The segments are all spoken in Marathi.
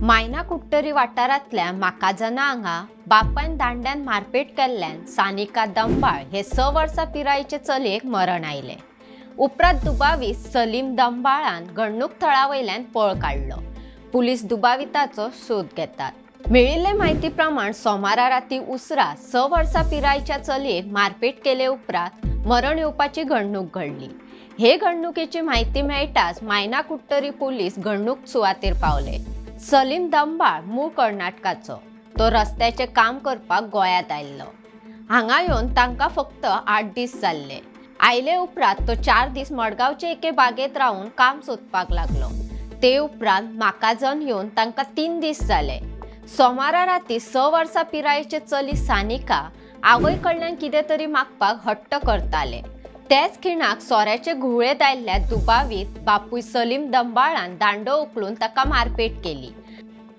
मायना कुट्टरी वाठारांतल्या माकाजना हांगा बापायन दांड्यान मारपेट केल्ल्यान सानिका दंबाळ हे 6 वर्सां पिरायेचे चलयेक मरण आयले। उपरांत दुबावीत सलीम दंबाळान घडणूक थळावयल्यान पळ काडलो। पुलीस दुबाविताचो सोद घेतात। मेळिल्ले म्हायती प्रमाण सोमारा राती उसरा 6 वर्सां पिरायेच्या चलयेक मारपेट केले उपरांत मरण येवपाची घडणूक घडली। हे घडणुकेची म्हायती मेळटाच मायना कुट्टरी पुलीस घडणूक सुवातेर पावले। सलीम दंबाळ मूळ कर्नाटकाचो, तो रस्त्याचे काम करपाक गोंयांत आयल्लो। हांगा येवन तांकां फक्त 8 दीस जाल्ले। आयले उपरांत तो 4 दीस मडगांवचे एके बागेत रावन काम सोदपाक लागलो। ते उपरांत माकाजन येवन तांकां 3 दीस जाले। सोमारा राती 6 वर्सां पिरायेचे चली सानिका आवय कडल्यान कितें तरी मागपाक हट्ट करताले। तेच खिणाक सोऱ्याचे घुवळे दायल्ल्या दुबावीत बापूय सलीम दंबाळान दांडो उखलून ताका मारपेट केली।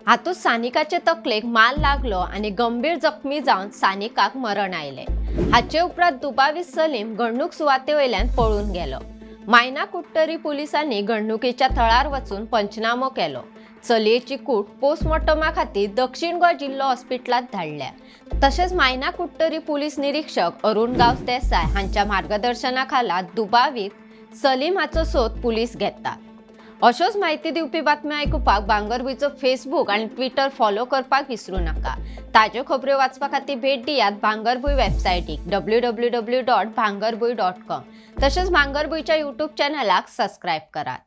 हातूंत सानिकाचे तकलेक मार लागलो आनी गंभीर जखमी जावन सानिकाक मरण आयले। हाचे उपरांत दुबावीत सलीम घडणूक सुवाते वयल्यान पळून गेलो। मायना कुट्टरी पुलिसांनी घडणुकेच्या थळार वचून पंचनामो केलो। चलयेची कूड पोस्टमॉर्टमा खातीर दक्षिण गोंय जिल्लो हॉस्पिटलांत धाडल्या। तशेंच मायना कुट्टरी पुलीस निरीक्षक अरुण गांवस देसाय हांच्या मार्गदर्शना खाला दुबावीत सलीम हाचो सोद पुलीस घेतात। अश्योच म्हायती दिवपी बातम्यो आयकुपाक भांगरभूंयचो फेसबूक आनी ट्विटर फॉलो करपाक विसरूं नाका। ताज्यो खबऱ्यो वाचपा खातीर भेट दियात भांगरभूंय वेबसायटीक www.bhangarbuy.com। तशेंच भांगरभूंयच्या यूट्यूब चॅनलाक सबस्क्रायब करात।